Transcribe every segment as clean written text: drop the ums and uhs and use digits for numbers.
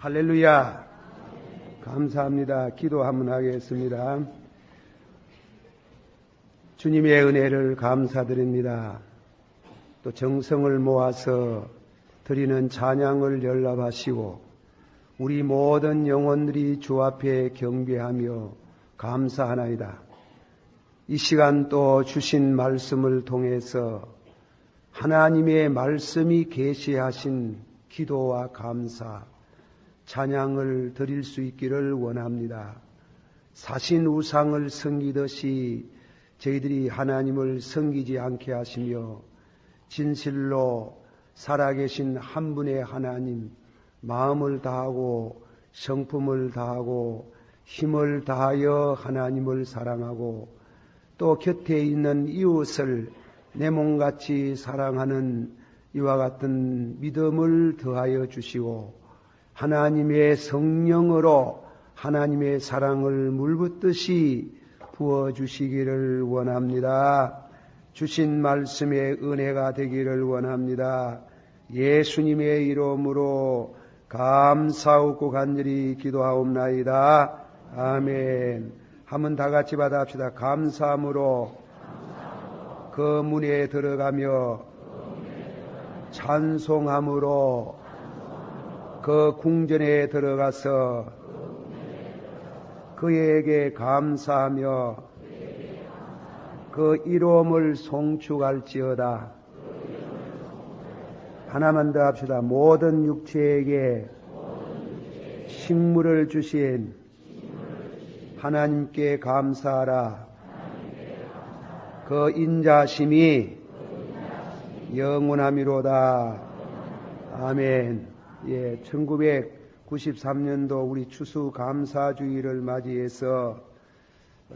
할렐루야. 감사합니다. 기도 한번 하겠습니다. 주님의 은혜를 감사드립니다. 또 정성을 모아서 드리는 찬양을 연락하시고 우리 모든 영혼들이 주 앞에 경배하며 감사하나이다. 이 시간 또 주신 말씀을 통해서 하나님의 말씀이 계시하신 기도와 감사, 찬양을 드릴 수 있기를 원합니다. 사신 우상을 섬기듯이 저희들이 하나님을 섬기지 않게 하시며 진실로 살아계신 한 분의 하나님, 마음을 다하고 성품을 다하고 힘을 다하여 하나님을 사랑하고 또 곁에 있는 이웃을 내 몸같이 사랑하는 이와 같은 믿음을 더하여 주시고 하나님의 성령으로 하나님의 사랑을 물붓듯이 부어주시기를 원합니다. 주신 말씀의 은혜가 되기를 원합니다. 예수님의 이름으로 감사하고 간절히 기도하옵나이다. 아멘. 한번 다 같이 받아합시다. 감사함으로 그 문에 들어가며 찬송함으로 그 궁전에 들어가서 그에게 감사하며 그 이름을 송축할지어다. 하나만 더 합시다. 모든 육체에게 식물을 주신 하나님께 감사하라. 그 인자심이 영원함이로다. 아멘. 예, 1993년도 우리 추수감사주의를 맞이해서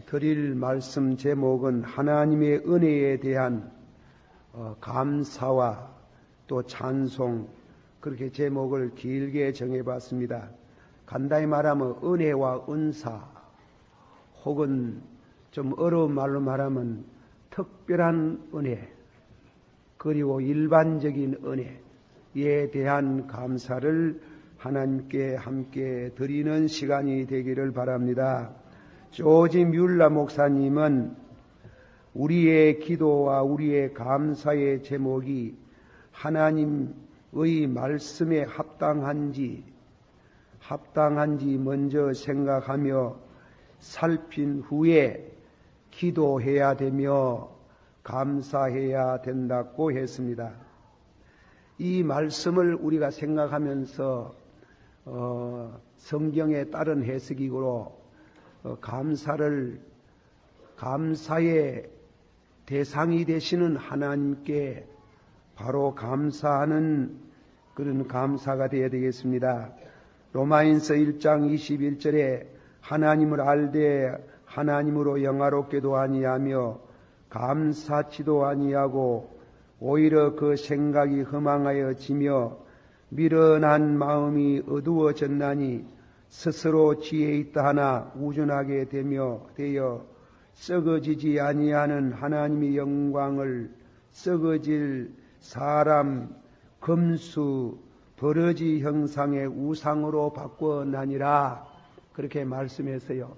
드릴 말씀 제목은 하나님의 은혜에 대한 감사와 또 찬송, 그렇게 제목을 길게 정해봤습니다. 간단히 말하면 은혜와 은사, 혹은 좀 어려운 말로 말하면 특별한 은혜, 그리고 일반적인 은혜에 대한 감사를 하나님께 함께 드리는 시간이 되기를 바랍니다. 조지 뮬러 목사님은 우리의 기도와 우리의 감사의 제목이 하나님의 말씀에 합당한지 먼저 생각하며 살핀 후에 기도해야 되며 감사해야 된다고 했습니다. 이 말씀을 우리가 생각하면서 성경에 따른 해석이고 감사의 대상이 되시는 하나님께 바로 감사하는 그런 감사가 되어야 되겠습니다. 로마인서 1장 21절에 하나님을 알되 하나님으로 영화롭게도 아니하며 감사치도 아니하고 오히려 그 생각이 허망하여 지며 미련한 마음이 어두워졌나니 스스로 지혜 있다 하나 우준하게 되어 썩어지지 아니하는 하나님의 영광을 썩어질 사람 금수 버러지 형상의 우상으로 바꿔나니라. 그렇게 말씀해서요.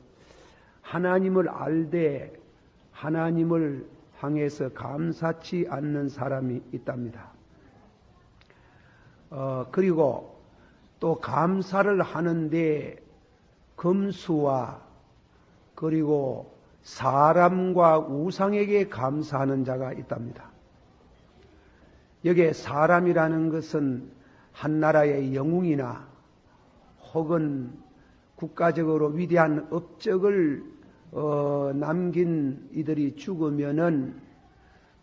하나님을 알되 하나님을 향해서 감사치 않는 사람이 있답니다. 그리고 또 감사를 하는데 금수와 그리고 사람과 우상에게 감사하는 자가 있답니다. 여기에 사람이라는 것은 한 나라의 영웅이나 혹은 국가적으로 위대한 업적을 남긴 이들이 죽으면은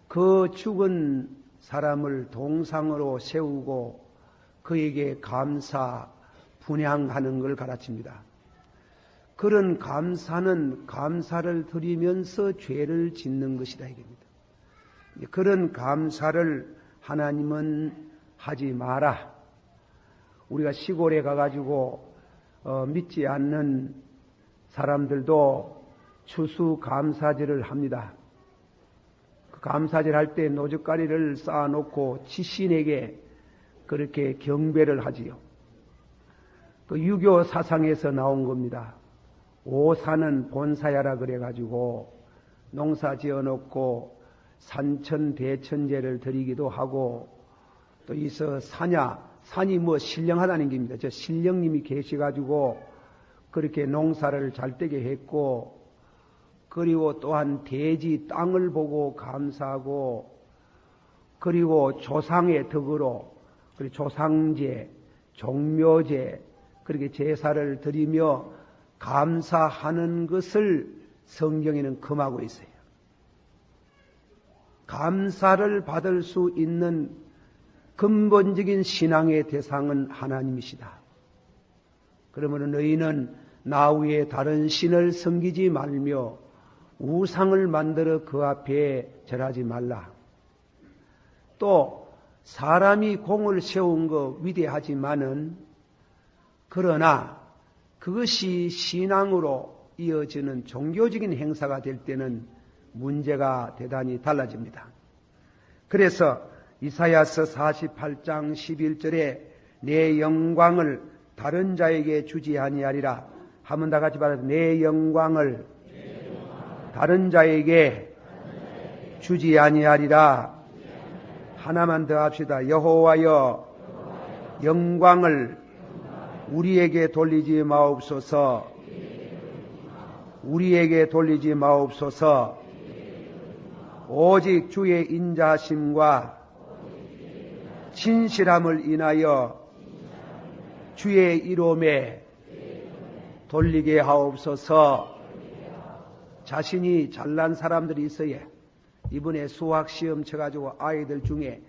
그 죽은 사람을 동상으로 세우고 그에게 감사, 분향하는 걸 가르칩니다. 그런 감사는 감사를 드리면서 죄를 짓는 것이다 이겁니다. 그런 감사를 하나님은 하지 마라. 우리가 시골에 가가지고 믿지 않는 사람들도 추수감사절을 합니다. 그 감사절 할 때 노젓가리를 쌓아놓고 지신에게 그렇게 경배를 하지요. 그 유교 사상에서 나온 겁니다. 오사는 본사야라 그래가지고 농사 지어놓고 산천 대천제를 드리기도 하고 또 있어 산이 뭐 신령하다는 겁니다. 저 신령님이 계셔가지고 그렇게 농사를 잘 되게 했고 그리고 또한 대지 땅을 보고 감사하고 그리고 조상의 덕으로 그리고 조상제, 종묘제 그렇게 제사를 드리며 감사하는 것을 성경에는 금하고 있어요. 감사를 받을 수 있는 근본적인 신앙의 대상은 하나님이시다. 그러면 너희는 나 외에 다른 신을 섬기지 말며 우상을 만들어 그 앞에 절하지 말라. 또 사람이 공을 세운 거 위대하지만은 그러나 그것이 신앙으로 이어지는 종교적인 행사가 될 때는 문제가 대단히 달라집니다. 그래서 이사야서 48장 11절에 내 영광을 다른 자에게 주지 아니하리라. 한번 다 같이 말해서 내 영광을 다른 자에게 주지 아니하리라. 하나만 더 합시다. 여호와여 영광을 우리에게 돌리지 마옵소서. 우리에게 돌리지 마옵소서. 오직 주의 인자하심과 진실함을 인하여 주의 이름에 돌리게 하옵소서. 자신이 잘난 사람들이 있어야 이번에 수학시험 쳐가지고 아이들 중에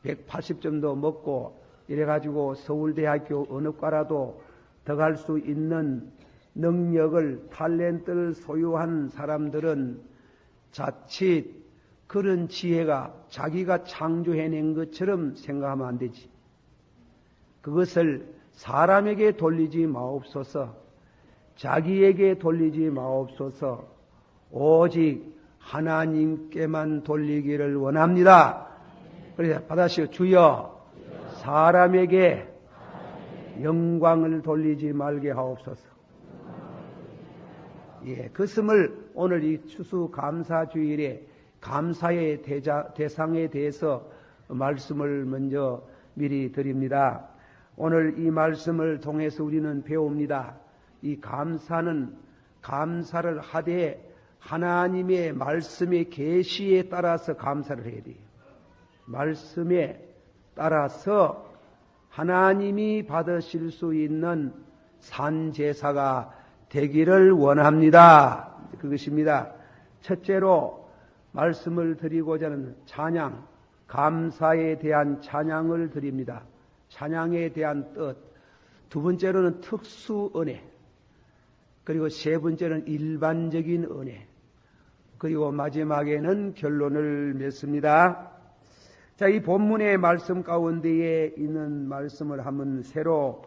180점도 먹고 이래가지고 서울대학교 어느 과라도 더 갈 수 있는 능력을 탤런트를 소유한 사람들은 자칫 그런 지혜가 자기가 창조해낸 것처럼 생각하면 안 되지. 그것을 사람에게 돌리지 마옵소서. 자기에게 돌리지 마옵소서. 오직 하나님께만 돌리기를 원합니다. 그래서 받아시오. 주여 사람에게 영광을 돌리지 말게 하옵소서. 예, 그것을 오늘 이 추수감사주일에 감사의 대상에 대해서 말씀을 먼저 미리 드립니다. 오늘 이 말씀을 통해서 우리는 배웁니다. 이 감사는 감사를 하되 하나님의 말씀의 계시에 따라서 감사를 해야 돼요. 말씀에 따라서 하나님이 받으실 수 있는 산제사가 되기를 원합니다. 그것입니다. 첫째로 말씀을 드리고자 하는 찬양, 감사에 대한 찬양을 드립니다. 찬양에 대한 뜻. 두 번째로는 특수 은혜. 그리고 세 번째는 일반적인 은혜. 그리고 마지막에는 결론을 맺습니다. 자, 이 본문의 말씀 가운데에 있는 말씀을 한번 새로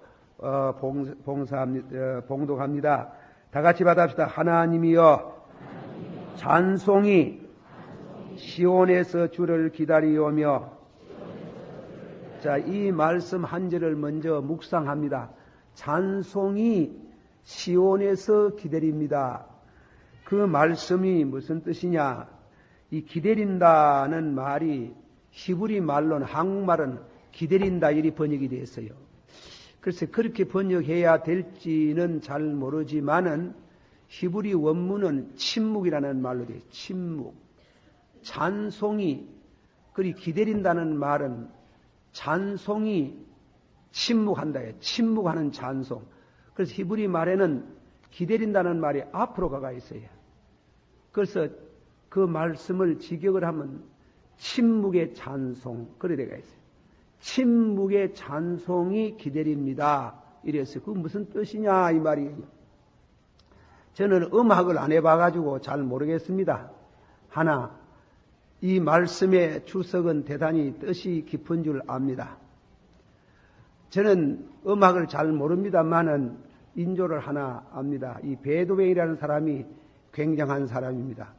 봉독합니다. 다 같이 받아봅시다. 하나님이여 찬송이 시온에서 주를 기다리오며. 자, 이 말씀 한 절을 먼저 묵상합니다. 찬송이 시온에서 기다립니다. 그 말씀이 무슨 뜻이냐? 이 기다린다는 말이 히브리 말로는 한국말은 기다린다 이리 번역이 되었어요. 글쎄 그렇게 번역해야 될지는 잘 모르지만은 히브리 원문은 침묵이라는 말로 돼요. 침묵. 찬송이 그리 기다린다는 말은 찬송이 침묵한다예요. 침묵하는 찬송. 그래서 히브리 말에는 기다린다는 말이 앞으로 가가 있어요. 그래서 그 말씀을 직역을 하면 침묵의 찬송 그래 되가 있어요. 침묵의 찬송이 기다립니다. 이랬어요. 그 무슨 뜻이냐 이 말이에요. 저는 음악을 안 해봐가지고 잘 모르겠습니다. 하나 이 말씀의 주석은 대단히 뜻이 깊은 줄 압니다. 저는 음악을 잘 모릅니다만은 인조를 하나 압니다. 이 베토벤이라는 사람이 굉장한 사람입니다.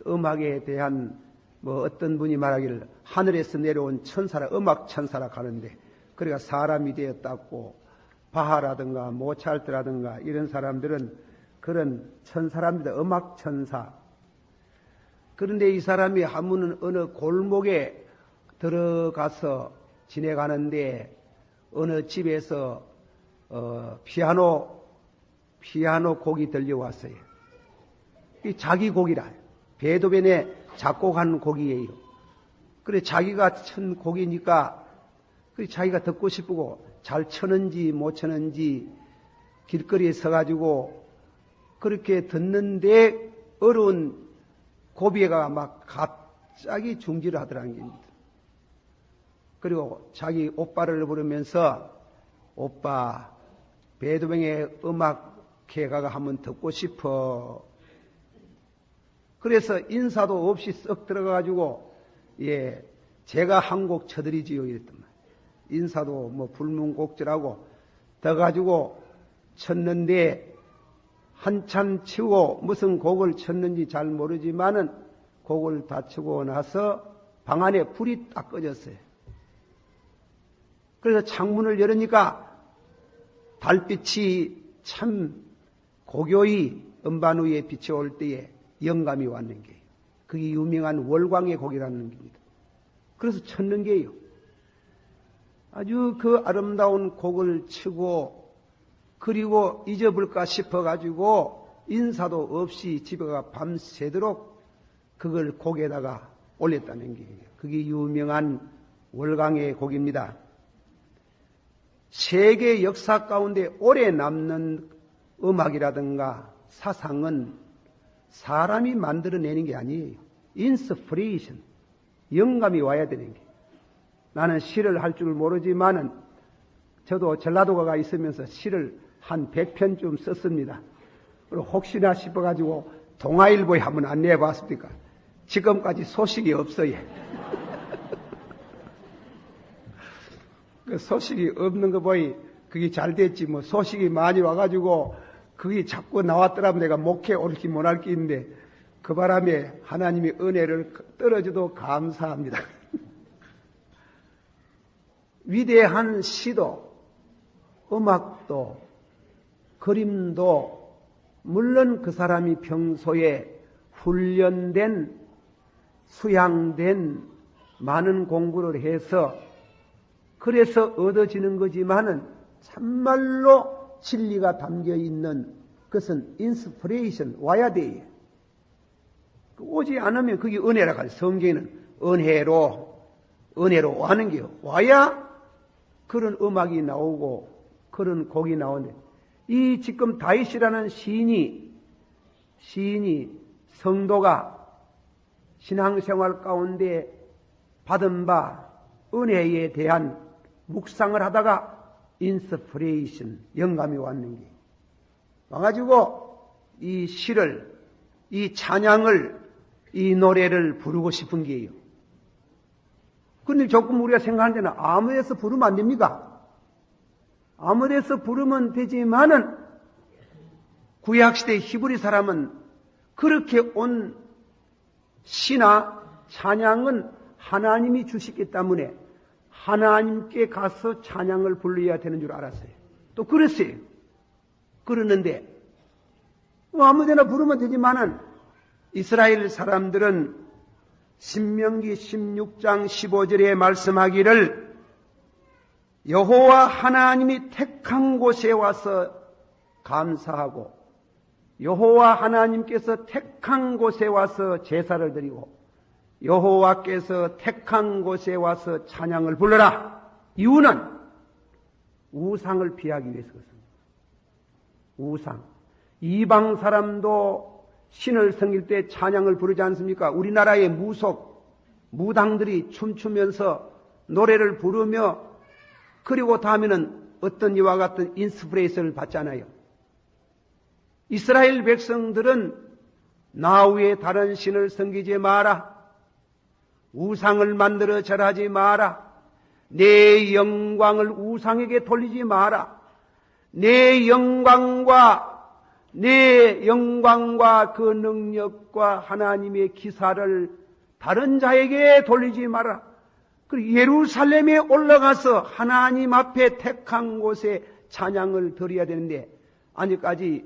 음악에 대한 어떤 분이 말하기를 하늘에서 내려온 천사라, 음악 천사라 하는데, 그러니까 사람이 되었다고 바하라든가 모차르트라든가 이런 사람들은 그런 천사랍니다. 음악 천사. 그런데 이 사람이 한 번은 어느 골목에 들어가서 지내가는데 어느 집에서 피아노 곡이 들려왔어요. 이 자기 곡이라. 베토벤의 작곡한 곡이에요. 그래 자기가 천 곡이니까 그래 자기가 듣고 싶고 잘 쳤는지 못 쳤는지 길거리에 서가지고 그렇게 듣는데 어려운 고비가 막 갑자기 중지를 하더라는 겁니다. 그리고 자기 오빠를 부르면서 오빠 베토벤의 음악 개가가 한번 듣고 싶어. 그래서 인사도 없이 썩 들어가가지고 예 제가 한 곡 쳐드리지요 이랬단 말이에요. 인사도 뭐 불문곡절하고 더 가지고 쳤는데 한참 치고 무슨 곡을 쳤는지 잘 모르지만은 곡을 다 치고 나서 방 안에 불이 딱 꺼졌어요. 그래서 창문을 열으니까 달빛이 참 고교히 음반 위에 비춰올 때에 영감이 왔는 게예요. 그게 유명한 월광의 곡이라는 겁니다. 그래서 쳤는 게예요. 아주 그 아름다운 곡을 치고 그리고 잊어볼까 싶어가지고 인사도 없이 집에 가 밤새도록 그걸 곡에다가 올렸다는 게예요. 그게 유명한 월광의 곡입니다. 세계 역사 가운데 오래 남는 음악이라든가 사상은 사람이 만들어내는 게 아니에요. 인스피레이션, 영감이 와야 되는 게. 나는 시를 할 줄 모르지만은 저도 전라도가 가 있으면서 시를 한 100편쯤 썼습니다. 그리고 혹시나 싶어가지고 동아일보에 한번 안내해 봤습니까? 지금까지 소식이 없어요. 그 소식이 없는 거 보이 그게 잘 됐지 뭐 소식이 많이 와가지고 그게 자꾸 나왔더라면 내가 목회 옳기 못할 게 있는데 그 바람에 하나님이 은혜를 떨어져도 감사합니다. 위대한 시도 음악도 그림도 물론 그 사람이 평소에 훈련된 수양된 많은 공부를 해서 그래서 얻어지는 거지만은 참말로 진리가 담겨 있는 그것은 인스피레이션 와야 돼요. 오지 않으면 그게 은혜라고 하죠. 성경에는 은혜로 하는 게요. 와야 그런 음악이 나오고 그런 곡이 나오는데 이 지금 다윗이라는 시인이 성도가 신앙생활 가운데 받은 바 은혜에 대한 묵상을 하다가 인스피레이션 영감이 왔는 게 와가지고 이 시를 이 찬양을 이 노래를 부르고 싶은 게예요. 근데 조금 우리가 생각하는 데는 아무 데서 부르면 안 됩니까? 아무 데서 부르면 되지만은 구약시대 히브리 사람은 그렇게 온 시나 찬양은 하나님이 주시기 때문에 하나님께 가서 찬양을 불러야 되는 줄 알았어요. 또 그랬어요. 그러는데 아무데나 부르면 되지만은 이스라엘 사람들은 신명기 16장 15절에 말씀하기를 여호와 하나님이 택한 곳에 와서 감사하고 여호와 하나님께서 택한 곳에 와서 제사를 드리고 여호와께서 택한 곳에 와서 찬양을 불러라. 이유는 우상을 피하기 위해서 그렇습니다. 우상. 이방 사람도 신을 섬길 때 찬양을 부르지 않습니까? 우리나라의 무당들이 춤추면서 노래를 부르며 그리고 다음에는 어떤 이와 같은 인스피레이션을 받잖아요. 이스라엘 백성들은 나 외에 다른 신을 섬기지 마라. 우상을 만들어 절하지 마라. 내 영광을 우상에게 돌리지 마라. 내 영광과 그 능력과 하나님의 기사를 다른 자에게 돌리지 마라. 그리고 예루살렘에 올라가서 하나님 앞에 택한 곳에 찬양을 드려야 되는데 아직까지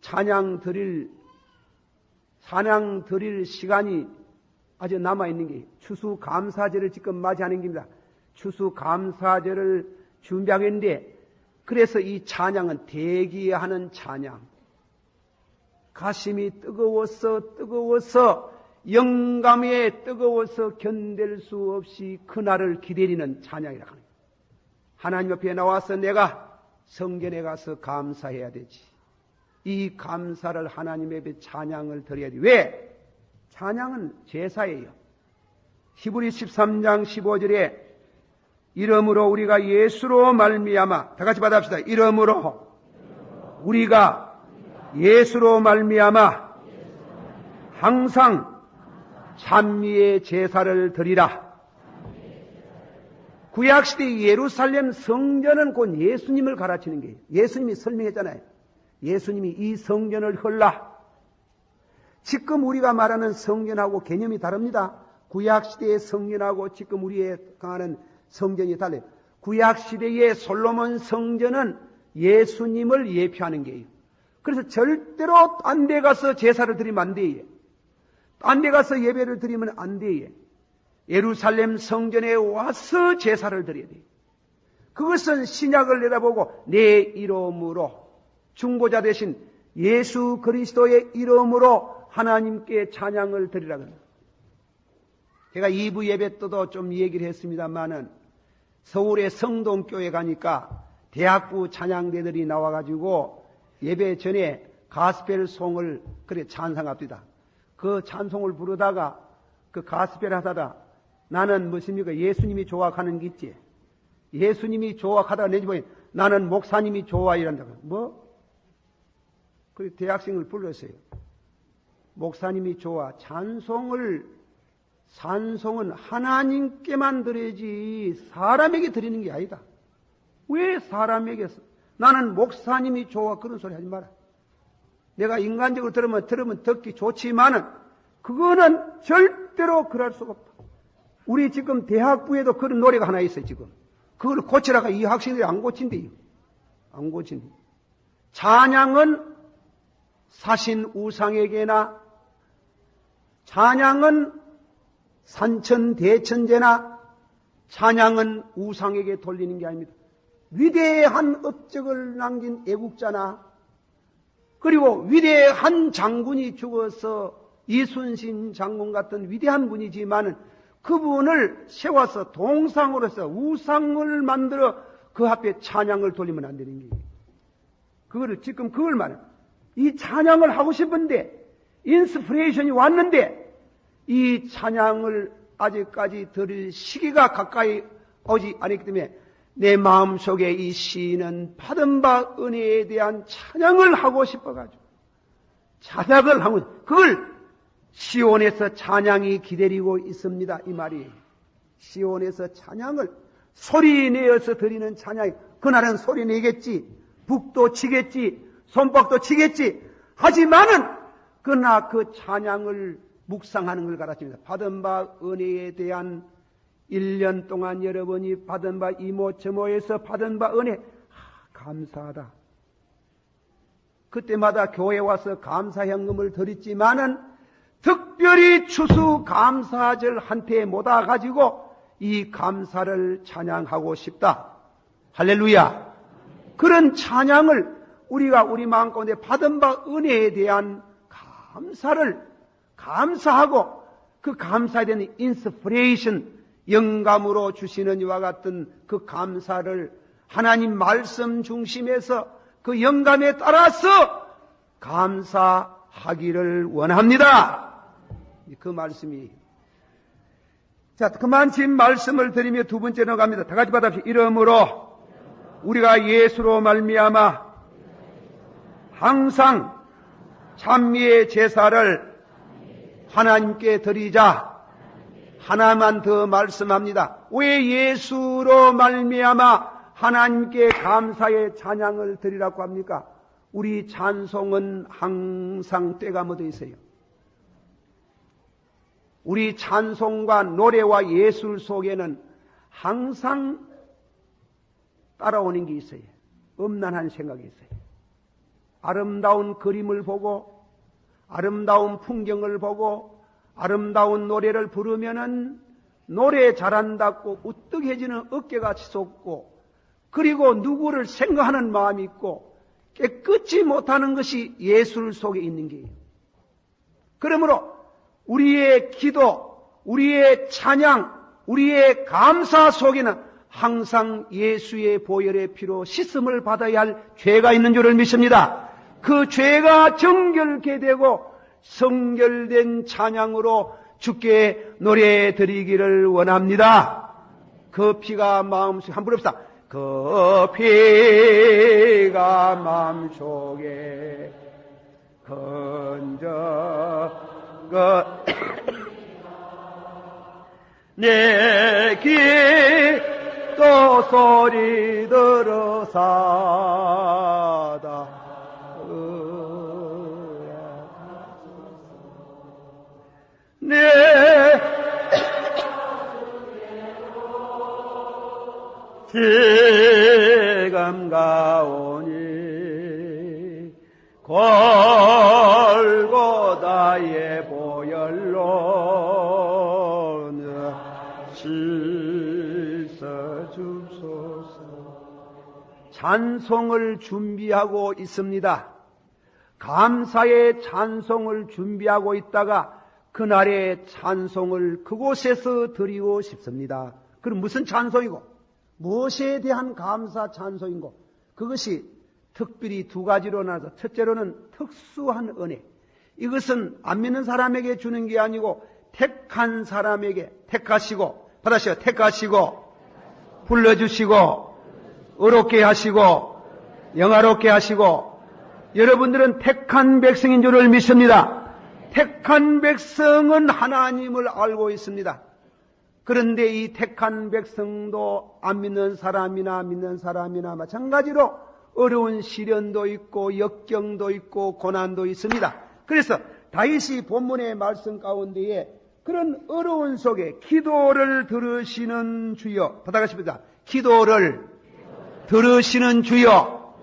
찬양 드릴 시간이 아주 남아있는 게 추수감사절을 지금 맞이하는 겁니다. 추수감사절을 준비하고 있는데 그래서 이 찬양은 대기하는 찬양. 가슴이 뜨거워서 영감에 뜨거워서 견딜 수 없이 그날을 기다리는 찬양이라고 합니다. 하나님 옆에 나와서 내가 성전에 가서 감사해야 되지. 이 감사를 하나님 앞에 찬양을 드려야 돼. 왜? 찬양은 제사예요. 히브리 13장 15절에 이러므로 우리가 예수로 말미암아 다 같이 받아봅시다. 이러므로 우리가 예수로 말미암아 항상 찬미의 제사를 드리라. 구약시대 예루살렘 성전은 곧 예수님을 가르치는 거예요. 예수님이 설명했잖아요. 예수님이 이 성전을 헐라. 지금 우리가 말하는 성전하고 개념이 다릅니다. 구약시대의 성전하고 지금 우리의 강하는 성전이 달라요. 구약시대의 솔로몬 성전은 예수님을 예표하는 게예요. 그래서 절대로 딴 데 가서 제사를 드리면 안 돼요. 딴 데 가서 예배를 드리면 안 돼요. 예루살렘 성전에 와서 제사를 드려야 돼요. 그것은 신약을 내다보고 내 이름으로 중보자 되신 예수 그리스도의 이름으로 하나님께 찬양을 드리라고 합니다. 제가 2부 예배 때도 좀 얘기를 했습니다만은 서울의 성동교회 가니까 대학부 찬양대들이 나와가지고 예배 전에 가스펠송을 그래 찬송합니다. 그 찬송을 부르다가 그 가스펠 하다가 나는 무엇입니까? 예수님이 좋아하는 게 있지. 예수님이 좋아하다가 내지 보니 나는 목사님이 좋아 이런다고. 뭐? 그 대학생을 불렀어요. 목사님이 좋아. 찬송은 하나님께만 드려야지 사람에게 드리는 게 아니다. 왜 사람에게? 나는 목사님이 좋아. 그런 소리 하지 마라. 내가 인간적으로 들으면 듣기 좋지만은 그거는 절대로 그럴 수가 없다. 우리 지금 대학부에도 그런 노래가 하나 있어요. 지금 그걸 고치라가 이 학생들이 안 고친대요. 안 고친대요. 찬양은 사신 우상에게나 찬양은 산천 대천제나 찬양은 우상에게 돌리는 게 아닙니다. 위대한 업적을 남긴 애국자나 그리고 위대한 장군이 죽어서 이순신 장군 같은 위대한 분이지만은 그분을 세워서 동상으로서 우상을 만들어 그 앞에 찬양을 돌리면 안 되는 거예요. 지금 그걸 말해요. 이 찬양을 하고 싶은데 인스피레이션이 왔는데 이 찬양을 아직까지 드릴 시기가 가까이 오지 않았기 때문에 내 마음속에 이 시인은 받은 바 은혜에 대한 찬양을 하고 싶어가지고 자작을 하고 그걸 시온에서 찬양이 기다리고 있습니다. 이 말이에요. 시온에서 찬양을 소리내어서 드리는 찬양이 그날은 소리내겠지. 북도 치겠지. 손뼉도 치겠지. 하지만은 그러나 그 찬양을 묵상하는 걸 가르칩니다. 받은 바 은혜에 대한 1년 동안 여러분이 받은 바 이모저모에서 받은 바 은혜 감사하다. 그때마다 교회에 와서 감사 현금을 드렸지만은 특별히 추수감사절 한테 못 와가지고 이 감사를 찬양하고 싶다. 할렐루야. 그런 찬양을 우리가 우리 마음 가운데 받은 바 은혜에 대한 감사하고 그 감사에 대한 인스피레이션, 영감으로 주시는 이와 같은 그 감사를 하나님 말씀 중심에서 그 영감에 따라서 감사하기를 원합니다. 그 말씀이. 자, 그만침 말씀을 드리며 두 번째로 갑니다. 다 같이 받아봅시다. 이러므로 우리가 예수로 말미암아 항상 찬미의 제사를 하나님께 드리자. 하나만 더 말씀합니다. 왜 예수로 말미암아 하나님께 감사의 찬양을 드리라고 합니까? 우리 찬송은 항상 때가 묻어 있어요. 우리 찬송과 노래와 예술 속에는 항상 따라오는 게 있어요. 음란한 생각이 있어요. 아름다운 그림을 보고 아름다운 풍경을 보고 아름다운 노래를 부르면은 노래 잘한다고 우뚝해지는 어깨가 솟고 그리고 누구를 생각하는 마음이 있고 깨끗이 못하는 것이 예술 속에 있는 게예요. 그러므로 우리의 기도, 우리의 찬양, 우리의 감사 속에는 항상 예수의 보혈의 피로 씻음을 받아야 할 죄가 있는 줄을 믿습니다. 그 죄가 정결케 되고 성결된 찬양으로 주께 노래 드리기를 원합니다. 그 피가 마음속에 한번 부릅시다. 그 피가 마음속에 건져 내 기도 소리 들어사다 내 지금 가오니 골고다의 보혈로 씻어주소서. 찬송을 준비하고 있습니다. 감사의 찬송을 준비하고 있다가 그날의 찬송을 그곳에서 드리고 싶습니다. 그럼 무슨 찬송이고 무엇에 대한 감사 찬송인고 그것이 특별히 두 가지로 나눠서 첫째로는 특수한 은혜. 이것은 안 믿는 사람에게 주는 게 아니고 택한 사람에게 택하시고 받으시오. 택하시고 불러주시고 의롭게 하시고 영화롭게 하시고 여러분들은 택한 백성인 줄을 믿습니다. 택한 백성은 하나님을 알고 있습니다. 그런데 이 택한 백성도 안 믿는 사람이나 믿는 사람이나 마찬가지로 어려운 시련도 있고 역경도 있고 고난도 있습니다. 그래서 다윗이 본문의 말씀 가운데에 그런 어려운 속에 기도를 들으시는 주여 받아가십니다. 기도를 들으시는 주여.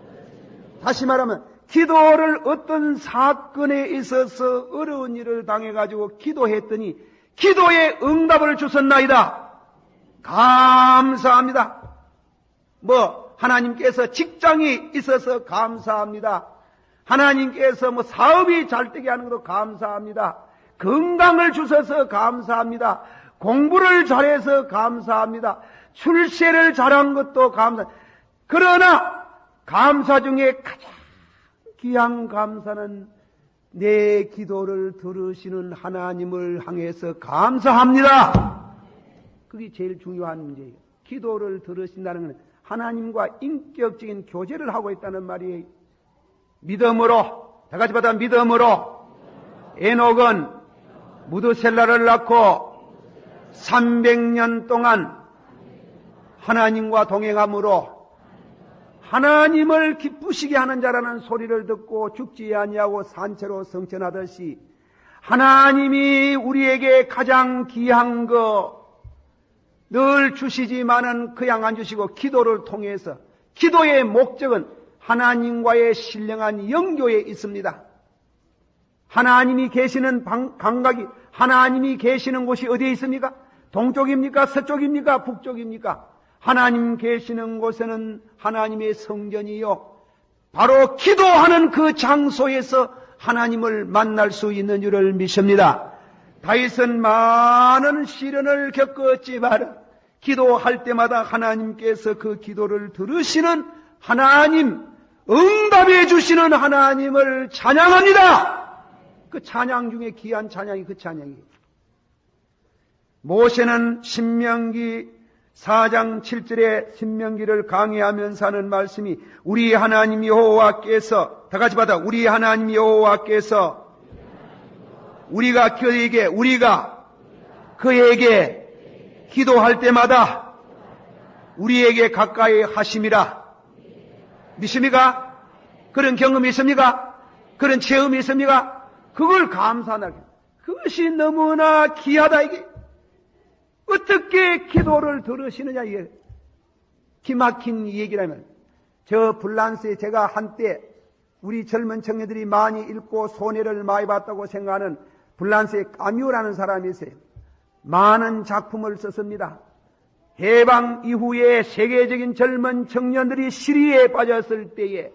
다시 말하면 기도를 어떤 사건에 있어서 어려운 일을 당해가지고 기도했더니 기도에 응답을 주셨나이다. 감사합니다. 하나님께서 직장이 있어서 감사합니다. 하나님께서 사업이 잘 되게 하는 것도 감사합니다. 건강을 주셔서 감사합니다. 공부를 잘해서 감사합니다. 출세를 잘한 것도 감사합니다. 그러나 감사 중에 가장 귀한 감사는 내 기도를 들으시는 하나님을 향해서 감사합니다. 그게 제일 중요한 문제예요. 기도를 들으신다는 것은 하나님과 인격적인 교제를 하고 있다는 말이에요. 믿음으로, 다 같이 받아 믿음으로 에녹은 무드셀라를 낳고 300년 동안 하나님과 동행함으로 하나님을 기쁘시게 하는 자라는 소리를 듣고 죽지 아니하고 산채로 성천하듯이 하나님이 우리에게 가장 귀한 거 늘 주시지만은 그냥 안 주시고 기도를 통해서 기도의 목적은 하나님과의 신령한 영교에 있습니다. 하나님이 계시는 감각이 하나님이 계시는 곳이 어디에 있습니까? 동쪽입니까? 서쪽입니까? 북쪽입니까? 하나님 계시는 곳에는 하나님의 성전이요. 바로 기도하는 그 장소에서 하나님을 만날 수 있는 줄을 믿습니다. 다윗은 많은 시련을 겪었지만 기도할 때마다 하나님께서 그 기도를 들으시는 하나님, 응답해 주시는 하나님을 찬양합니다. 그 찬양 중에 귀한 찬양이 그 찬양이에요. 모세는 신명기 4장 7절에 신명기를 강의하면서 하는 말씀이 우리 하나님 여호와께서 다 같이 받아 우리 하나님 여호와께서 우리가 그에게 기도할 때마다 우리에게 가까이 하심이라. 믿습니까? 그런 경험이 있습니까? 그런 체험이 있습니까? 그걸 감사하게. 그것이 너무나 귀하다 이게. 어떻게 기도를 들으시느냐 이게 기막힌 얘기라면 저 불란스에 제가 한때 우리 젊은 청년들이 많이 읽고 손해를 많이 봤다고 생각하는 불란스의 까뮤라는 사람이 있어요. 많은 작품을 썼습니다. 해방 이후에 세계적인 젊은 청년들이 시리에 빠졌을 때에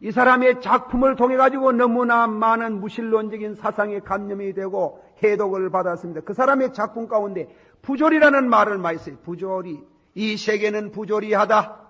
이 사람의 작품을 통해 가지고 너무나 많은 무신론적인 사상에 감염이 되고 해독을 받았습니다. 그 사람의 작품 가운데 부조리라는 말을 많이 써요. 부조리. 이 세계는 부조리하다.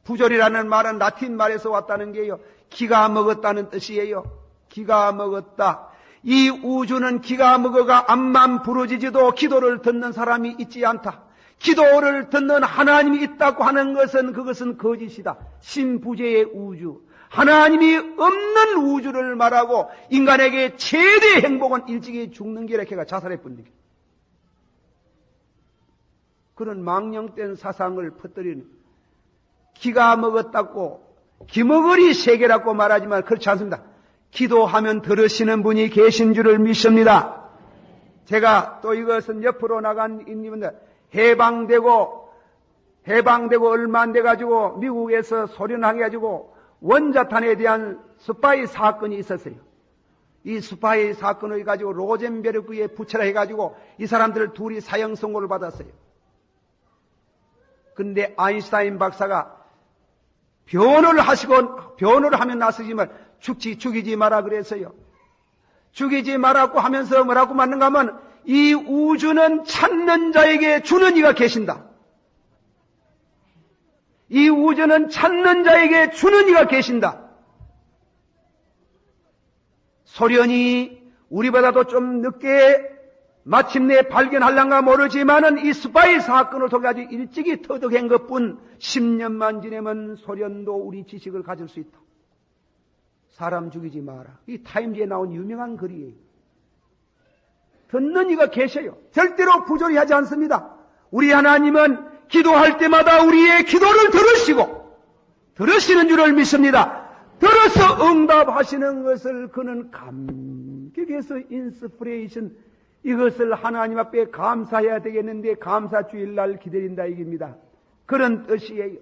부조리라는 말은 라틴 말에서 왔다는 게요. 기가 먹었다는 뜻이에요. 기가 먹었다. 이 우주는 기가 먹어가 앞만 부러지지도 기도를 듣는 사람이 있지 않다. 기도를 듣는 하나님이 있다고 하는 것은 그것은 거짓이다. 신부재의 우주. 하나님이 없는 우주를 말하고 인간에게 최대의 행복은 일찍이 죽는 게 이렇게 자살해 버리는 게. 그런 망령된 사상을 퍼뜨리는 기가 먹었다고 기머거리 세계라고 말하지만 그렇지 않습니다. 기도하면 들으시는 분이 계신 줄을 믿습니다. 제가 또 이것은 옆으로 나간 인님들 해방되고 얼마 안 돼가지고 미국에서 소련항해가지고 원자탄에 대한 스파이 사건이 있었어요. 이 스파이 사건을 가지고 로젠베르크에 붙여라 해가지고 이 사람들 둘이 사형 선고를 받았어요. 근데 아인슈타인 박사가 변호를 하면 나서지만 죽이지 마라 그랬어요. 죽이지 말라고 하면서 뭐라고 맞는가 하면 이 우주는 찾는 자에게 주는 이가 계신다. 이 우주는 찾는 자에게 주는 이가 계신다. 소련이 우리보다도 좀 늦게 마침내 발견하려는가 모르지만은 이 스파이 사건을 통해 아주 일찍이 터득한 것뿐 10년만 지내면 소련도 우리 지식을 가질 수 있다. 사람 죽이지 마라. 이 타임즈에 나온 유명한 글이에요. 듣는 이가 계셔요. 절대로 부조리하지 않습니다. 우리 하나님은 기도할 때마다 우리의 기도를 들으시는 줄을 믿습니다. 들어서 응답하시는 것을 그는 감격해서 인스피레이션 이것을 하나님 앞에 감사해야 되겠는데 감사 주일날 기다린다 이깁니다. 그런 뜻이에요.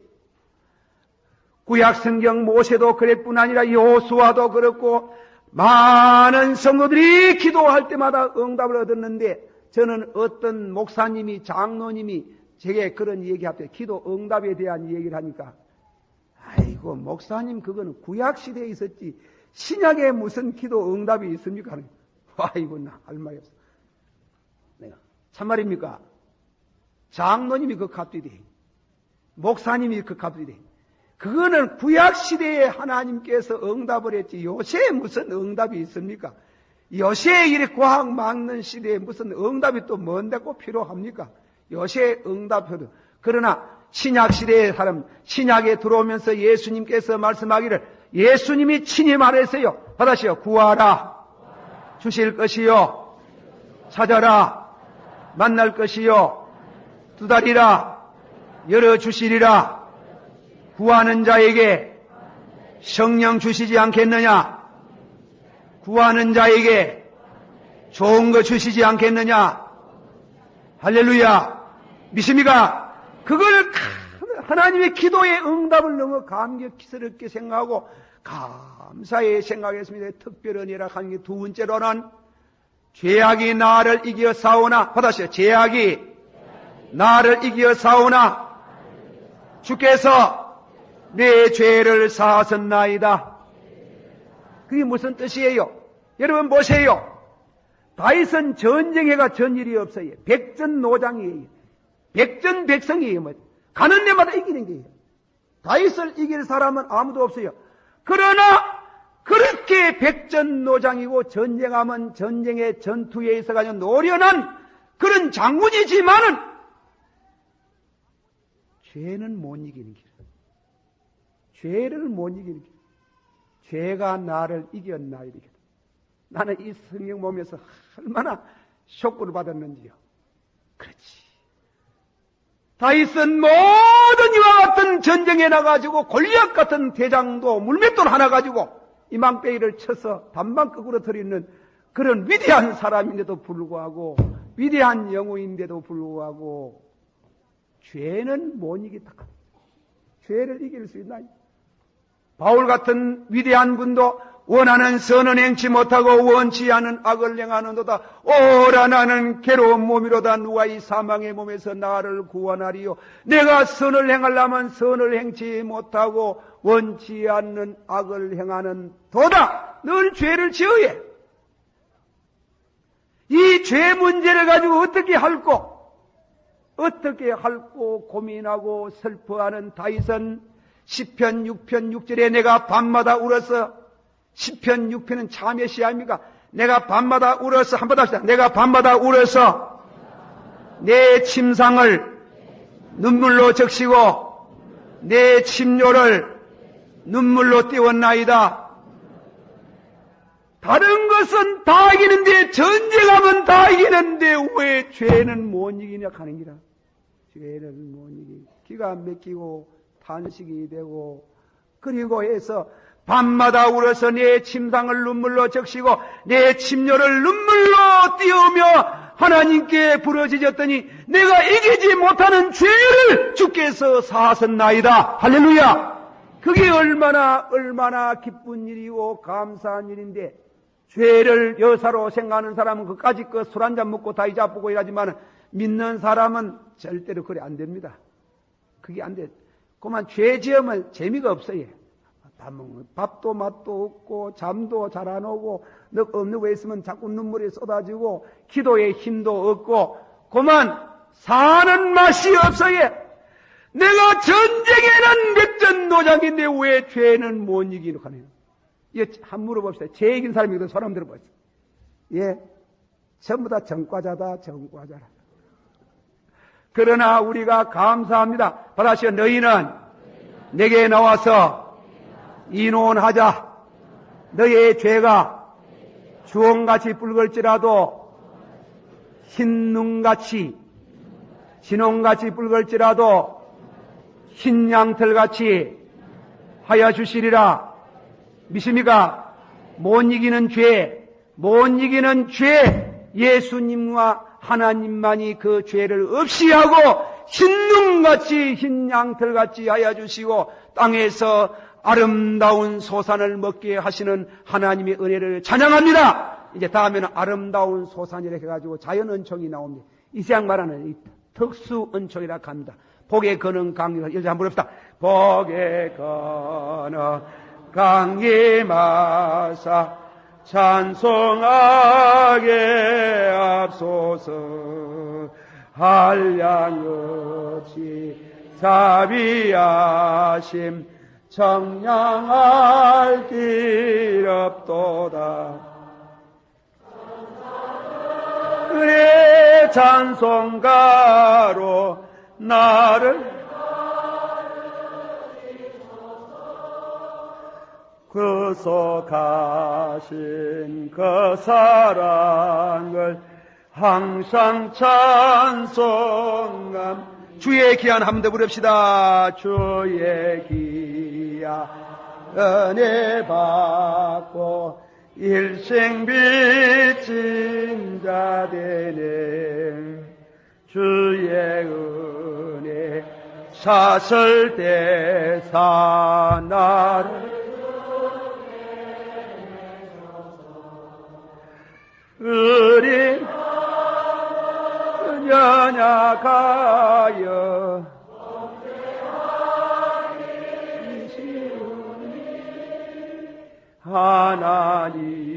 구약 성경 모세도 그랬뿐 아니라 여호수아도 그렇고 많은 성도들이 기도할 때마다 응답을 얻었는데 저는 어떤 목사님이 장로님이 제게 그런 얘기하더라고요. 기도 응답에 대한 얘기를 하니까 아이고 목사님 그거는 구약 시대에 있었지 신약에 무슨 기도 응답이 있습니까? 아이고 나 할 말이 없어. 내가 참말입니까? 장로님이 그 값이 돼. 목사님이 그 값이 돼. 그거는 구약 시대에 하나님께서 응답을 했지 요새에 무슨 응답이 있습니까? 요새에 이렇게 과학 막는 시대에 무슨 응답이 또 뭔데 꼭 필요합니까? 요새 응답해도. 그러나 신약 시대의 사람, 신약에 들어오면서 예수님께서 말씀하기를 예수님이 친히 말했어요. 받으시오. 구하라. 주실 것이요. 찾아라. 만날 것이요. 두드리라. 열어주시리라. 구하는 자에게 성령 주시지 않겠느냐? 구하는 자에게 좋은 거 주시지 않겠느냐? 할렐루야. 믿습니까? 그걸 하나님의 기도의 응답을 너무 감격스럽게 생각하고 감사히 생각했습니다. 특별한 예락하는 게 두 번째로는 죄악이 나를 이겨 싸우나 받으시오. 죄악이 나를 이겨 싸우나 주께서 내 죄를 사하셨나이다. 그게 무슨 뜻이에요? 여러분 보세요. 다윗은 전쟁해가 전일이 없어요. 백전노장이에요. 백전백성이에요. 가는 데마다 이기는 거예요. 다윗을 이길 사람은 아무도 없어요. 그러나 그렇게 백전노장이고 전쟁하면 전쟁의 전투에 있어가지고 노련한 그런 장군이지만은 죄는 못 이기는 길. 죄를 못 이기는 길. 죄가 나를 이겼나이다. 나는 이 성경 보면서 얼마나 쇼크를 받았는지요. 그렇지. 다윗은 모든 이와 같은 전쟁에 나가지고 골리앗 같은 대장도 물맷돌 하나 가지고 이망빼기를 쳐서 단방극으로 들이는 그런 위대한 사람인데도 불구하고 위대한 영웅인데도 불구하고 죄는 못 이기다. 죄를 이길 수 있나요? 바울 같은 위대한 분도 원하는 선은 행치 못하고 원치 않은 악을 행하는도다. 오라 나는 괴로운 몸이로다. 누가 이 사망의 몸에서 나를 구원하리요. 내가 선을 행하려면 선을 행치 못하고 원치 않는 악을 행하는 도다. 늘 죄를 지어야. 이 죄 문제를 가지고 어떻게 할고 고민하고 슬퍼하는 다윗은 시편 6편 6절에 내가 밤마다 울어서, 시편 6편은 참의 시합니까? 내가 밤마다 울어서, 한번 합시다. 내가 밤마다 울어서 내 침상을 눈물로 적시고 내 침뇨를 눈물로 띄웠나이다. 다른 것은 다 이기는데, 전쟁하면 다 이기는데 왜 죄는 못 이기냐 하는 기라. 죄는 못 이기. 기가 막히고 탄식이 되고, 그리고 해서 밤마다 울어서 내 침상을 눈물로 적시고 내 침뇨를 눈물로 띄우며 하나님께 부르짖었더니 내가 이기지 못하는 죄를 주께서 사하셨나이다. 할렐루야. 그게 얼마나 기쁜 일이고 감사한 일인데, 죄를 여사로 생각하는 사람은 그까짓 거 술 한잔 먹고 다이 잡고 이러지만 믿는 사람은 절대로 그래 안 됩니다. 그게 안 돼. 그만 죄 지으면 재미가 없어요. 밥도 맛도 없고 잠도 잘 안 오고 없는 거 있으면 자꾸 눈물이 쏟아지고 기도에 힘도 없고 그만 사는 맛이 없어요. 내가 전쟁에는 백전노장인데 왜 죄는 못 이기노 하네요. 예, 한번 물어봅시다. 죄 이긴 사람이거든. 손 한번 들어보세요. 예, 전부 다 정과자다. 정과자라. 그러나 우리가 감사합니다. 받아시오. 너희는 내게 나와서 이논하자. 너희의 죄가 주홍같이 붉을지라도 흰눈같이 진홍같이 붉을지라도 흰 양털같이 하여 주시리라. 믿습니까? 못 이기는 죄, 예수님과 하나님만이 그 죄를 없이 하고 흰눈같이 흰 양털같이 하여 주시고 땅에서 아름다운 소산을 먹게 하시는 하나님의 은혜를 찬양합니다. 이제 다음에는 아름다운 소산이라 해가지고 자연은총이 나옵니다. 이 세상 말하는 이 특수 은총이라 합니다. 복의 거는 강림하사. 여기서 한번 봅시다. 복의 거는 강림하사 찬송하게 앞소서. 한량없이 자비하심 청량할 길 없도다. 그의 찬송가로 나를 구속하신 그 사랑을 항상 찬송함. 주의 귀한 함대 부릅시다. 주의 귀한 은혜 받고 일생 빚진 자 되네. 주의 은혜 사설대사 나를 우리 연약하여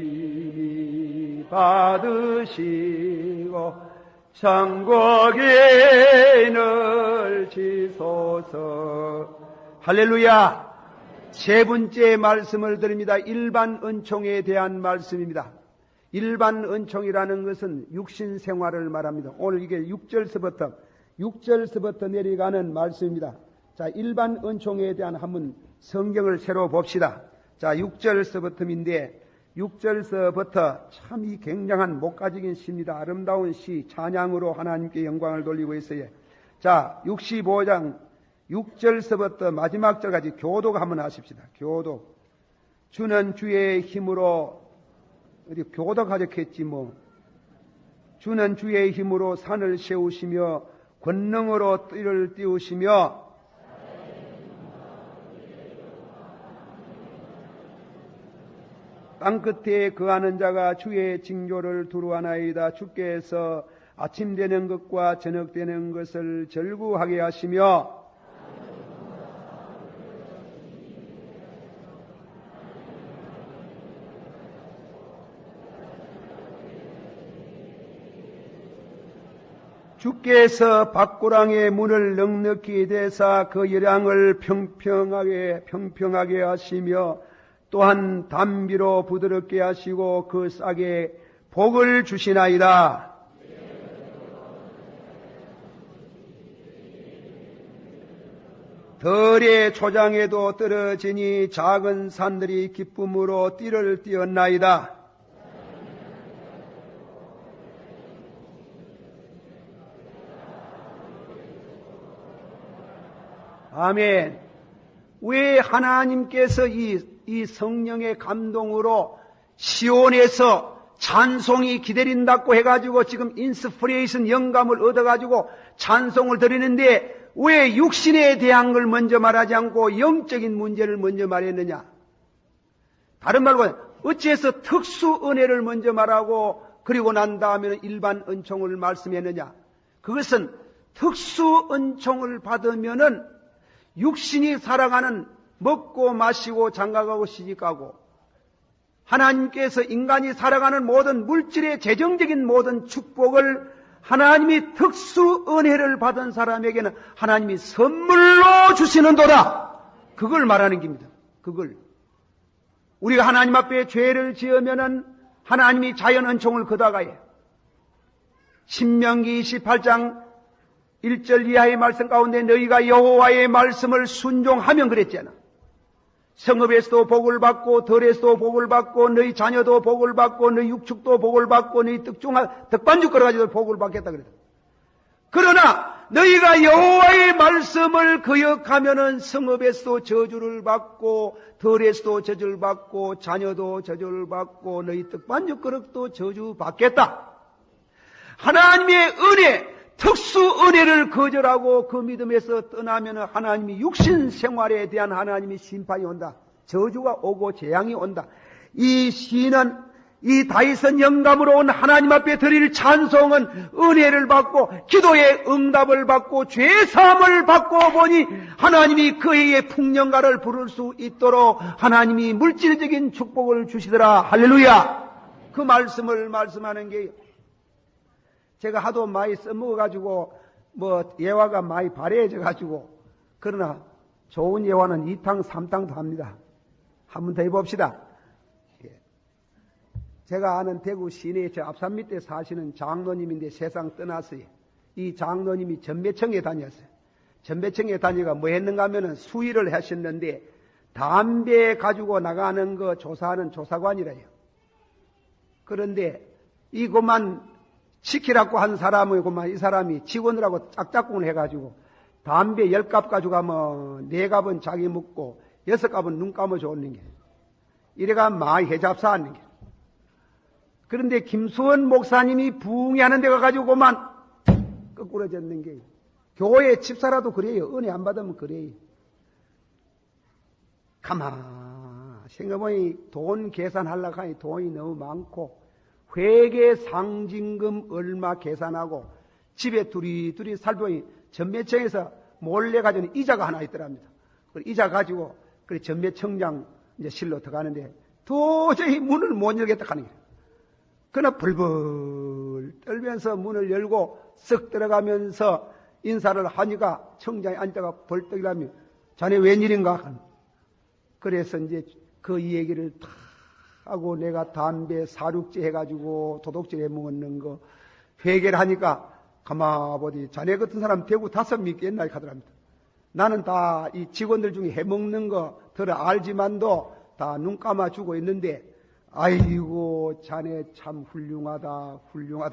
하나님이 받으시고 천국에 넣으시소서. 할렐루야. 세 번째 말씀을 드립니다. 일반 은총에 대한 말씀입니다. 일반 은총이라는 것은 육신 생활을 말합니다. 오늘 이게 6절서부터 내려가는 말씀입니다. 자, 일반 은총에 대한 한번 성경을 새로 봅시다. 자, 6절서부터인데 6절서부터 참 이 굉장한 목가적인 시입니다. 아름다운 시, 찬양으로 하나님께 영광을 돌리고 있어요. 자, 65장 6절서부터 마지막 절까지 교독 한번 하십시다. 교독. 주는 주의 힘으로, 어디 교독하셨겠지 뭐. 주는 주의 힘으로 산을 세우시며 권능으로 뜰을 띄우시며 땅끝에 거하는 자가 주의 징조를 두루하나이다. 주께서 아침 되는 것과 저녁 되는 것을 절구하게 하시며 주께서 밭고랑의 문을 넉넉히 대사 그 여량을 평평하게 하시며 또한 담비로 부드럽게 하시고 그 싹에 복을 주시나이다. 덜의 초장에도 떨어지니 작은 산들이 기쁨으로 띠를 띄었나이다. 아멘. 왜 하나님께서 이 성령의 감동으로 시온에서 찬송이 기다린다고 해가지고 지금 인스피레이션 영감을 얻어가지고 찬송을 드리는데 왜 육신에 대한 걸 먼저 말하지 않고 영적인 문제를 먼저 말했느냐? 다른 말로 어찌해서 특수 은혜를 먼저 말하고 그리고 난 다음에는 일반 은총을 말씀했느냐? 그것은 특수 은총을 받으면은 육신이 살아가는 먹고 마시고 장가가고 시집가고 하나님께서 인간이 살아가는 모든 물질의 재정적인 모든 축복을 하나님이 특수 은혜를 받은 사람에게는 하나님이 선물로 주시는도다. 그걸 말하는 겁니다. 그걸. 우리가 하나님 앞에 죄를 지으면은 하나님이 자연 은총을 거다가요. 신명기 28장 1절 이하의 말씀 가운데 너희가 여호와의 말씀을 순종하면 그랬잖아. 성읍에서도 복을 받고 덜에서도 복을 받고 너희 자녀도 복을 받고 너희 육축도 복을 받고 너희 덕반죽 걸어가지고 복을 받겠다 그랬다. 그러나 너희가 여호와의 말씀을 거역하면은 성읍에서도 저주를 받고 덜에서도 저주를 받고 자녀도 저주를 받고 너희 덕반죽 그릇도 저주 받겠다. 하나님의 은혜 특수 은혜를 거절하고 그 믿음에서 떠나면 하나님이 육신 생활에 대한 하나님의 심판이 온다. 저주가 오고 재앙이 온다. 이 시는 이 다윗은 영감으로 온 하나님 앞에 드릴 찬송은 은혜를 받고 기도의 응답을 받고 죄사함을 받고 보니 하나님이 그의 풍년가를 부를 수 있도록 하나님이 물질적인 축복을 주시더라. 할렐루야. 그 말씀을 말씀하는 게 제가 하도 많이 써먹어가지고, 예화가 많이 발해져가지고, 그러나 좋은 예화는 2탕, 3탕도 합니다. 한번 더 해봅시다. 제가 아는 대구 시내에 저 앞산 밑에 사시는 장로님인데 세상 떠났어요. 이 장로님이 전매청에 다녔어요. 전매청에 다니가 뭐 했는가 하면은 수의를 하셨는데, 담배 가지고 나가는 거 조사하는 조사관이래요. 그런데 이것만 지키라고 한 사람이고만 이 사람이 직원들하고 짝짝꿍을 해가지고 담배 10갑 가져가면 4갑은 자기 묻고 6갑은 눈 감아 줬는 게 이래가 많이 해잡사 하는 게 그런데 김수원 목사님이 부흥이 하는 데 가가지고만 거꾸러졌는 게 교회 집사라도 그래요. 은혜 안 받으면 그래요. 가만 생각해보니 돈 계산하려고 하니 돈이 너무 많고 회계 상징금 얼마 계산하고 집에 둘이 살더니 전매청에서 몰래 가져온 이자가 하나 있더랍니다. 이자 가지고 전매청장 이제 실로 들어가는데 도저히 문을 못 열겠다 하는 거예요. 그러나 벌벌 떨면서 문을 열고 쓱 들어가면서 인사를 하니까 청장이 앉다가 벌떡이라며 자네 웬일인가? 그래서 이제 그 얘기를 다 하고 내가 담배 사륙제 해가지고 도둑질 해먹는 거 회개를 하니까 가마보디 자네 같은 사람 대구 5명 옛날에 가더랍니다. 나는 다 이 직원들 중에 해먹는 거 들어 알지만도 다 눈 감아주고 있는데 아이고 자네 참 훌륭하다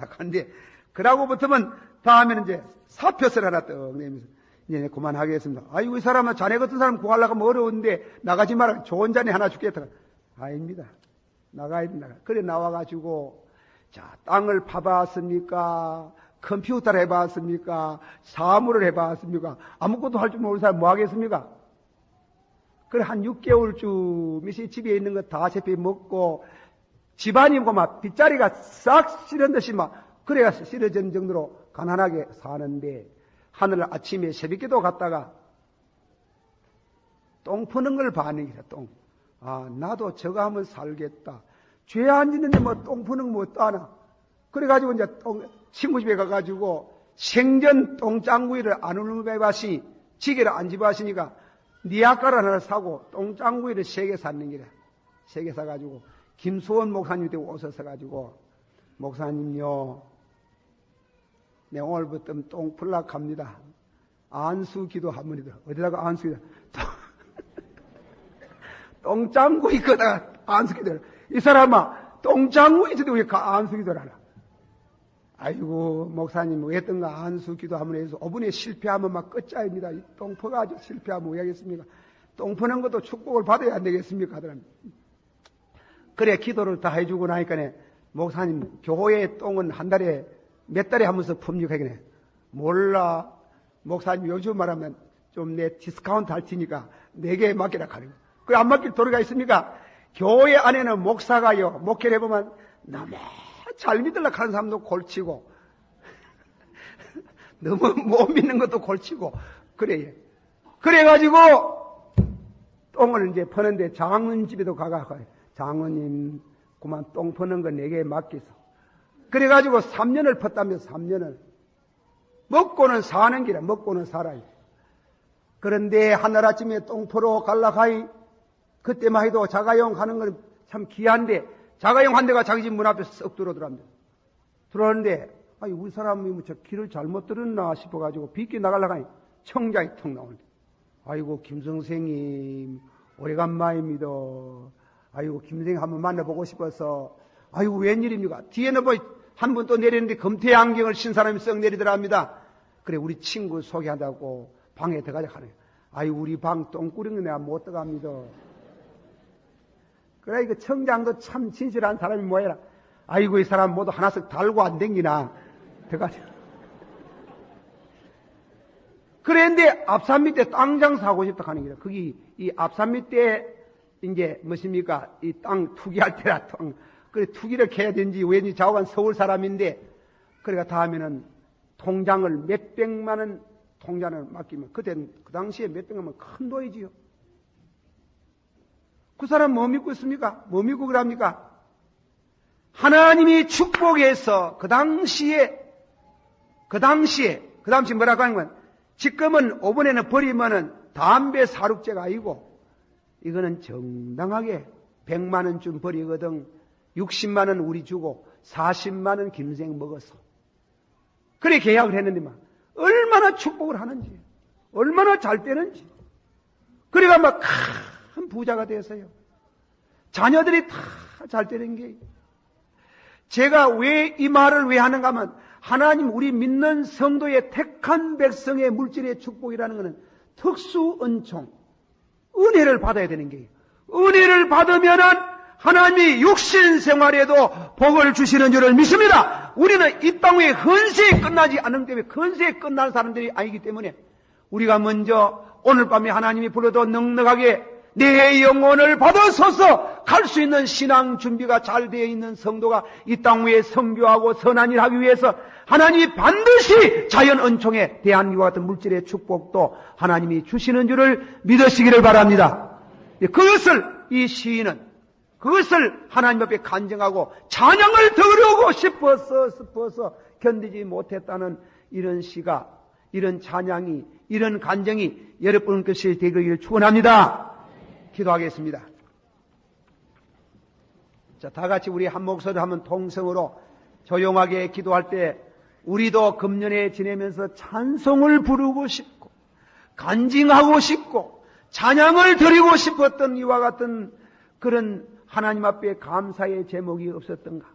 하는데 그러고 붙으면 다음에는 이제 사표를 하나 떡 내면서 이제 그만하겠습니다. 아이고 이 사람은 자네 같은 사람 구하려고 하면 어려운데 나가지 마라. 좋은 자네 하나 주겠다. 아닙니다. 나가야 된다. 그래 나와가지고 자 땅을 파봤습니까? 컴퓨터를 해봤습니까? 사물을 해봤습니까? 아무것도 할 줄 모르는 사람 뭐 하겠습니까? 그래, 한 6개월쯤 미시 집에 있는 거 다 제피 먹고, 집안이 막 빗자리가 싹 실은 듯이 그래야 실어진 정도로 가난하게 사는데, 하늘 아침에 새벽기도 갔다가, 똥 푸는 걸 봤는 거야, 똥. 아, 나도 저거 하면 살겠다. 죄 안 짓는데 똥 푸는 거 못 따나. 그래가지고 이제 친구 집에 가가지고, 생전 똥짱구이를 안 울면해봤으니, 지게를 안 집어하시니까, 니아가를 하나 사고, 똥짱구이를 3개 샀는 기라. 3개 사가지고, 김수원 목사님 때 옷을 사가지고, 목사님요, 내 오늘부터 똥 풀락 합니다. 안수 기도 한 번이더. 어디다가 안수 기도. 똥짱구이 거다가 안수 기도를. 이 사람아, 똥짱구이 있는데 왜 안수 기도를 하나? 아이고, 목사님, 왜 했던가 안수 기도 한번 해서 5분에 실패하면 끝자입니다. 똥 퍼가지고 실패하면 왜 하겠습니까? 똥 퍼는 것도 축복을 받아야 안 되겠습니까? 하더랍니다. 그래, 기도를 다 해주고 나니까, 목사님, 교회의 똥은 한 달에, 몇 달에 한 번씩 풉니까? 하겠네. 몰라. 목사님, 요즘 말하면 좀 내 디스카운트 할 테니까 4개에 맡기라 하는 거야. 그래, 안 맡길 도리가 있습니까? 교회 안에는 목사가요, 목회를 해보면 너무 잘 믿으려고 하는 사람도 골치고, 너무 못 믿는 것도 골치고, 그래. 그래가지고, 똥을 이제 퍼는데 장은 집에도 가가지고, 장모님, 그만 똥 퍼는 거 4개에 맡기소. 그래가지고 3년을 폈다며, 3년을. 먹고는 사는 기라, 먹고는 살아요. 그런데 하늘아침에 똥 퍼러 갈라가이, 그때만 해도 자가용 가는 건 참 귀한데, 자가용 한 대가 자기 집 문 앞에 썩 들어오더랍니다. 들어오는데, 아니, 우리 사람이 저 길을 잘못 들었나 싶어가지고, 빗기 나가려가니, 청장이 턱 나오는데, 아이고, 김선생님, 오래간만입니다. 아이고, 김선생 한번 만나보고 싶어서, 아이고, 웬일입니까? 뒤에는 한 분 또 내리는데 검태 안경을 신 사람이 썩 내리더랍니다. 그래, 우리 친구 소개한다고 방에 들어가자 하네. 아이고, 우리 방 똥꾸리는 내가 못 들어갑니다. 그래, 이거 청장도 참 진실한 사람이 뭐야. 아이고, 이 사람 모두 하나씩 달고 안 댕기나. 들어가자. 그랬는데, 앞산 밑에 땅 장사하고 싶다 하는 거야. 거기, 이 앞산 밑에, 이제, 뭐십니까? 이 땅 투기할 때라, 그래, 투기를 해야 되는지, 왠지 좌우간 서울 사람인데, 그래가 다음에는 통장을 몇백만원 통장을 맡기면, 그때는, 그 당시에 몇백만원 큰 돈이지요. 그 사람 뭐 믿고 있습니까? 뭐 믿고 그럽니까? 하나님이 축복해서, 그 당시에 뭐라고 하는 건, 지금은 5분에는 버리면은 담배 사륙죄가 아니고, 이거는 정당하게 100만원쯤 버리거든, 60만원 우리 주고, 40만원 김생 먹었어. 그래 계약을 했는데 얼마나 축복을 하는지, 얼마나 잘 되는지. 그래가 큰 부자가 됐어요. 자녀들이 다 잘 되는 게. 제가 왜 이 말을 왜 하는가 하면, 하나님 우리 믿는 성도의 택한 백성의 물질의 축복이라는 것은 특수 은총, 은혜를 받아야 되는 게. 은혜를 받으면은 하나님이 육신 생활에도 복을 주시는 줄을 믿습니다. 우리는 이 땅에 헌세에 끝나지 않는 때문에, 헌세에 끝난 사람들이 아니기 때문에 우리가 먼저 오늘 밤에 하나님이 불러도 넉넉하게 내 영혼을 받아서서 갈 수 있는 신앙 준비가 잘 되어 있는 성도가 이 땅 위에 선교하고 선한 일 하기 위해서 하나님이 반드시 자연 은총에 대한 이와 같은 물질의 축복도 하나님이 주시는 줄을 믿으시기를 바랍니다. 그것을 이 시인은 그것을 하나님 앞에 간증하고 찬양을 드리고 싶어서 견디지 못했다는 이런 시가, 이런 찬양이, 이런 간증이 여러분 것이 되기를 축원합니다. 기도하겠습니다. 자, 다 같이 우리 한 목소리로 한번 통성으로 조용하게 기도할 때 우리도 금년에 지내면서 찬송을 부르고 싶고 간증하고 싶고 찬양을 드리고 싶었던 이와 같은 그런 하나님 앞에 감사의 제목이 없었던가?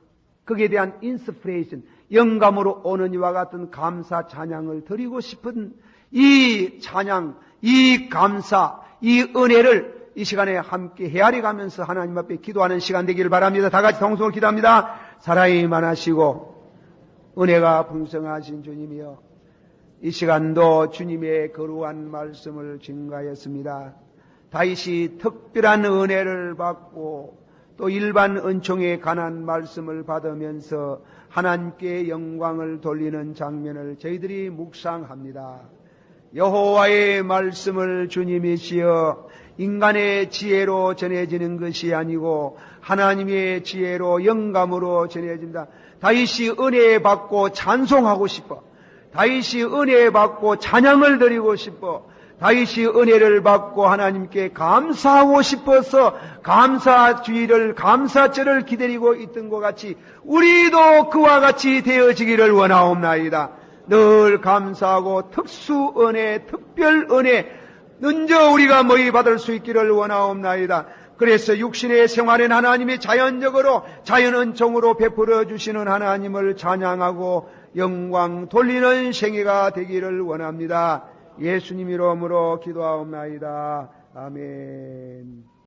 거기에 대한 인스피레이션, 영감으로 오는 이와 같은 감사 찬양을 드리고 싶은 이 찬양, 이 감사, 이 은혜를 이 시간에 함께 헤아려 가면서 하나님 앞에 기도하는 시간 되기를 바랍니다. 다 같이 통성으로 기도합니다. 사랑이 많으시고 은혜가 풍성하신 주님이여, 이 시간도 주님의 거룩한 말씀을 증거하였습니다. 다윗이 특별한 은혜를 받고 또 일반 은총에 관한 말씀을 받으면서 하나님께 영광을 돌리는 장면을 저희들이 묵상합니다. 여호와의 말씀을 주님이시여 인간의 지혜로 전해지는 것이 아니고 하나님의 지혜로 영감으로 전해집니다. 다윗이 은혜 받고 찬송하고 싶어. 다윗이 은혜 받고 찬양을 드리고 싶어. 다윗이 은혜를 받고 하나님께 감사하고 싶어서 감사주의를 감사절을 기다리고 있던 것 같이 우리도 그와 같이 되어지기를 원하옵나이다. 늘 감사하고 특수 은혜, 특별 은혜 먼저 우리가 모이 받을 수 있기를 원하옵나이다. 그래서 육신의 생활은 하나님이 자연적으로 자연은총으로 베풀어 주시는 하나님을 찬양하고 영광 돌리는 생애가 되기를 원합니다. 예수님 이름으로 기도하옵나이다. 아멘.